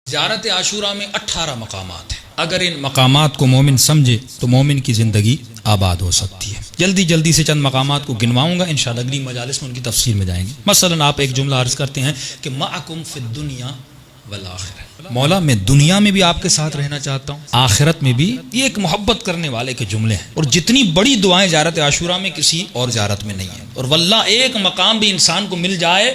زیارت عاشوراء میں 18 مقامات ہیں. اگر ان مقامات کو مومن سمجھے تو مومن کی زندگی آباد ہو سکتی ہے. جلدی سے چند مقامات کو گنواؤں گا، انشاءاللہ اگلی مجالس میں ان کی تفصیل میں جائیں گے. مثلا آپ ایک جملہ عرض کرتے ہیں کہ معکم فی الدنیا والآخرہ، مولا میں دنیا میں بھی آپ کے ساتھ رہنا چاہتا ہوں، آخرت میں بھی. یہ ایک محبت کرنے والے کے جملے ہیں، اور جتنی بڑی دعائیں زیارت عاشوراء میں کسی اور زیارت میں نہیں ہیں. اور واللہ ایک مقام بھی انسان کو مل جائے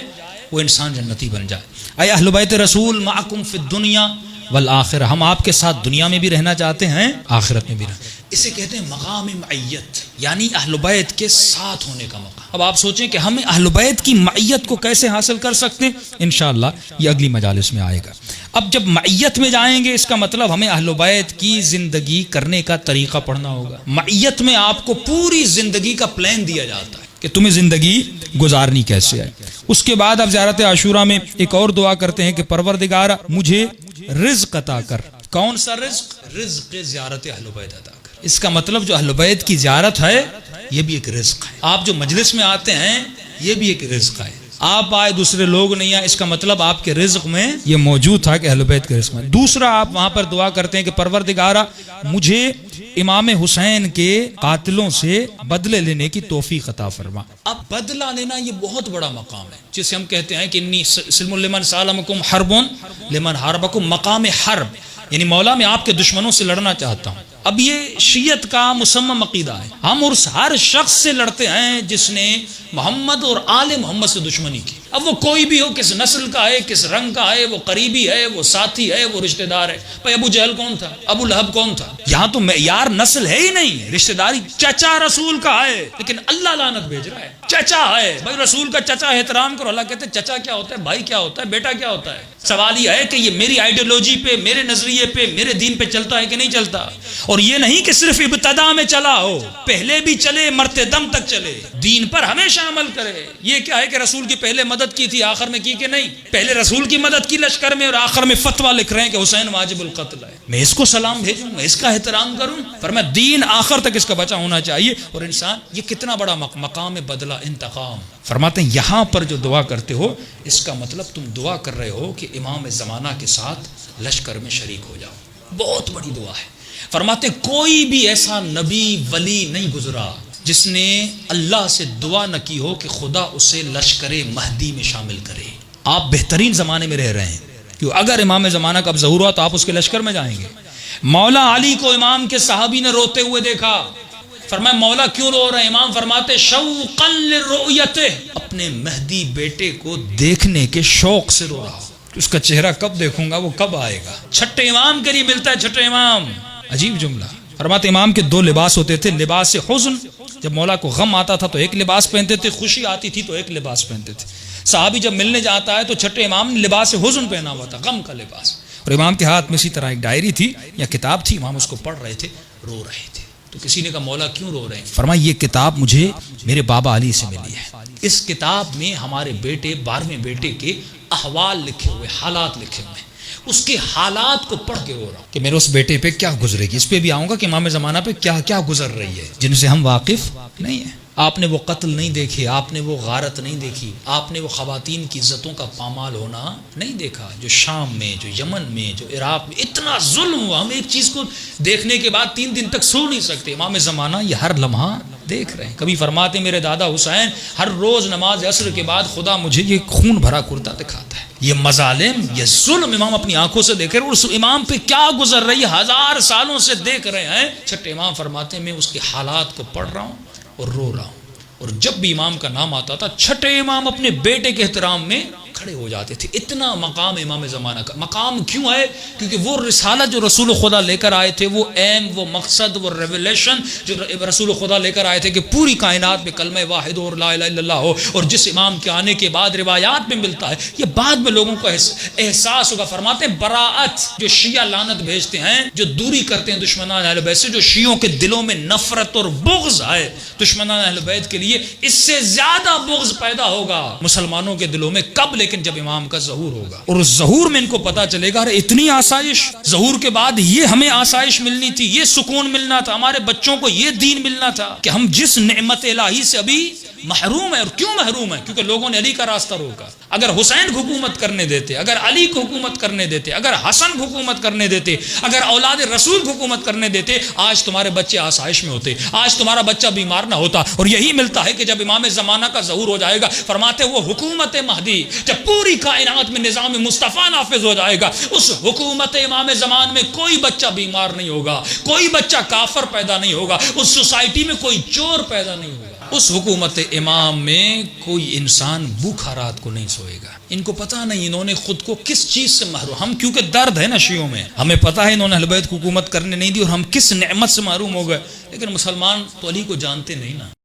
وہ انسان جنتی بن جائے. اے اہل بیت رسول معکم فی الدنیا والآخرہ، ہم آپ کے ساتھ دنیا میں بھی رہنا چاہتے ہیں، آخرت میں بھی رہنا. اسے کہتے ہیں مقام معیت، یعنی اہل بیت کے ساتھ ہونے کا مقام. اب آپ سوچیں کہ ہم اہل بیت کی معیت کو کیسے حاصل کر سکتے ہیں، انشاءاللہ یہ اگلی مجالس میں آئے گا. اب جب معیت میں جائیں گے اس کا مطلب ہمیں اہل بیت کی زندگی کرنے کا طریقہ پڑھنا ہوگا. معیت میں آپ کو پوری زندگی کا پلان دیا جاتا ہے کہ تمہیں زندگی گزارنی کیسے ہے. اس کے بعد اب زیارت عاشوراء میں ایک اور دعا کرتے ہیں کہ پروردگارا مجھے رزق عطا کر. کون سا رزق؟ رزق زیارت اہل بیت عطا کر. اس کا مطلب جو اہل بیت کی زیارت ہے یہ بھی ایک رزق ہے. آپ جو مجلس میں آتے ہیں یہ بھی ایک رزق ہے. آپ آئے دوسرے لوگ نہیں آئے، اس کا مطلب آپ کے رزق میں یہ موجود تھا کہ اہل بیت کے رزق میں. دوسرا آپ وہاں پر دعا کرتے ہیں کہ پروردگارا مجھے امام حسین کے قاتلوں سے بدلے لینے کی توفیق عطا فرما. اب بدلہ لینا یہ بہت بڑا مقام ہے، جسے ہم کہتے ہیں کہ انی سلم لمن سالمکم حرب لمن حاربکم. مقام حرب یعنی مولا میں آپ کے دشمنوں سے لڑنا چاہتا ہوں. اب یہ شیعت کا مصمم عقیدہ ہے. ہم اس ہر شخص سے لڑتے ہیں جس نے محمد اور آل محمد سے دشمنی کی. اب وہ کوئی بھی ہو، کس نسل کا ہے، کس رنگ کا ہے، وہ قریبی ہے، وہ ساتھی ہے، وہ رشتہ دار ہے. بھائی ابو جہل کون تھا؟ ابو لہب کون تھا؟ یہاں تو معیار نسل ہے ہی نہیں، رشتہ داری. چچا رسول کا ہے لیکن اللہ لعنت بھیج رہا ہے. چچا ہے بھائی، رسول کا چچا احترام کرو. اللہ کہتے ہیں چچا کیا ہوتا ہے، بھائی کیا ہوتا ہے، بیٹا کیا ہوتا ہے. سوال یہ ہے کہ یہ میری آئیڈیالوجی پہ، میرے نظریے پہ، میرے دین پہ چلتا ہے کہ نہیں چلتا. اور یہ نہیں کہ صرف ابتدا میں چلا ہو، پہلے بھی چلے، مرتے دم تک چلے، دین پر ہمیشہ عمل کرے. یہ کیا ہے کہ رسول کی پہلے مدد کی تھی، آخر میں کی کہ نہیں؟ پہلے رسول کی مدد کی لشکر میں اور آخر میں فتویٰ لکھ رہے ہیں کہ حسین واجب القتل ہے. میں اس کو سلام بھیجوں، میں اس کا احترام کروں، پر میں دین آخر تک اس کا بچا ہونا چاہیے. اور انسان یہ کتنا بڑا مقام بدلہ انتقام. فرماتے ہیں یہاں پر جو دعا کرتے ہو اس کا مطلب تم دعا کر رہے ہو کہ امام زمانہ کے ساتھ لشکر میں شریک ہو جاؤ. بہت بڑی دعا ہے. فرماتے کوئی بھی ایسا نبی ولی نہیں گزرا جس نے اللہ سے دعا نہ کی ہو کہ خدا اسے لشکر مہدی میں شامل کرے. آپ بہترین زمانے میں رہ رہے ہیں، کیوں اگر امام زمانہ کا اب ظہور ہوا تو آپ اس کے لشکر میں جائیں گے. مولا علی کو امام کے صحابی نے روتے ہوئے دیکھا. فرمایا مولا کیوں رو رہے ہیں؟ امام فرماتے شوقا لرؤیتہ، اپنے مہدی بیٹے کو دیکھنے کے شوق سے رو رہا. اس کا چہرہ کب دیکھوں گا، وہ کب آئے گا. چھٹے امام کے لیے ملتا ہے چھٹے امام. عجیب جملہ. فرماتے امام کے 2 لباس ہوتے تھے. لباس حزن، جب مولا کو غم آتا تھا تو ایک لباس پہنتے تھے، خوشی آتی تھی تو ایک لباس پہنتے تھے. صحابی جب ملنے جاتا ہے تو چھٹے امام نے لباس حزن پہنا ہوا تھا، غم کا لباس. اور امام کے ہاتھ میں اسی طرح ایک ڈائری تھی یا کتاب تھی، امام اس کو پڑھ رہے تھے، رو رہے تھے. تو کسی نے کہا مولا کیوں رو رہے ہیں؟ فرمایا یہ کتاب مجھے میرے بابا علی سے ملی ہے. اس کتاب میں ہمارے بیٹے 12ویں بیٹے کے احوال لکھے ہوئے، حالات لکھے ہوئے. اس کے حالات کو پڑھ کے ہو رہا ہوں کہ میرے اس بیٹے پہ کیا گزرے گی. اس پہ بھی آؤں گا کہ امام زمانہ پہ کیا کیا گزر رہی ہے جن سے ہم واقف نہیں ہیں. آپ نے وہ قتل نہیں دیکھے، آپ نے وہ غارت نہیں دیکھی، آپ نے وہ خواتین کی عزتوں کا پامال ہونا نہیں دیکھا جو شام میں، جو یمن میں، جو عراق میں اتنا ظلم ہوا. ہم ایک چیز کو دیکھنے کے بعد 3 دن تک سو نہیں سکتے. امام زمانہ یہ ہر لمحہ دیکھ رہے ہیں. کبھی فرماتے میرے دادا حسین ہر روز نماز عصر کے بعد خدا مجھے یہ خون بھرا کرتا دکھاتا ہے. یہ مظالم، یہ ظلم امام اپنی آنکھوں سے دیکھ رہے ہیں. اور اس امام پہ کیا گزر رہی ہے 1000 سالوں سے دیکھ رہے ہیں. چھٹے امام فرماتے ہیں میں اس کے حالات کو پڑھ رہا ہوں اور رو رہا ہوں. اور جب بھی امام کا نام آتا تھا چھٹے امام اپنے بیٹے کے احترام میں کھڑے ہو جاتے تھے. اتنا مقام امام زمانہ کا. مقام کیوں ہے؟ کیونکہ وہ رسالت جو رسول خدا لے کر آئے تھے، وہ ایم، وہ مقصد، وہ ریولیشن جو رسول خدا لے کر آئے تھے کہ پوری کائنات میں کلمہ واحد اور لا الہ الا اللہ ہو. اور جس امام کے آنے کے بعد روایات میں ملتا ہے، یہ بعد میں لوگوں کو احساس ہوگا. فرماتے ہیں براءت، جو شیعہ لعنت بھیجتے ہیں، جو دوری کرتے ہیں دشمنان اہل بیت سے، جو شیعوں کے دلوں میں نفرت اور بغض ہے دشمنان اہل بیت کے لیے، اس سے زیادہ بغض پیدا ہوگا مسلمانوں کے دلوں میں. کب؟ لیکن جب امام کا ظہور ہوگا اور اس ظہور میں ان کو پتا چلے گا اتنی آسائش ظہور کے بعد، یہ ہمیں آسائش ملنی تھی، یہ سکون ملنا تھا، ہمارے بچوں کو یہ دین ملنا تھا کہ ہم جس نعمت الہی سے ابھی محروم ہے. اور کیوں محروم ہے؟ کیونکہ لوگوں نے علی کا راستہ روکا. اگر حسین حکومت کرنے دیتے, اگر علی کو حکومت کرنے دیتے, اگر حسن حکومت کرنے دیتے, اگر اولاد رسول حکومت کرنے دیتے, آج تمہارے بچے آسائش میں ہوتے, آج تمہارا بچہ بیمار نہ ہوتا. اور یہی ملتا ہے کہ جب امام زمانہ کا ظہور ہو جائے گا, فرماتے وہ حکومت مہدی جب پوری کائنات میں نظام مصطفیٰ نافذ ہو جائے گا, اس حکومت امام زمان میں کوئی بچہ بیمار نہیں ہوگا, کوئی بچہ کافر پیدا نہیں ہوگا, اس سوسائٹی میں کوئی چور پیدا نہیں ہوگا, اس حکومت امام میں کوئی انسان بھوکھا رات کو نہیں سوئے گا. ان کو پتہ نہیں انہوں نے خود کو کس چیز سے محروم, ہم کیونکہ درد ہے نا شیعوں میں, ہمیں پتہ ہے انہوں نے اہل بیت کو حکومت کرنے نہیں دی اور ہم کس نعمت سے محروم ہو گئے, لیکن مسلمان تو علی کو جانتے نہیں نا.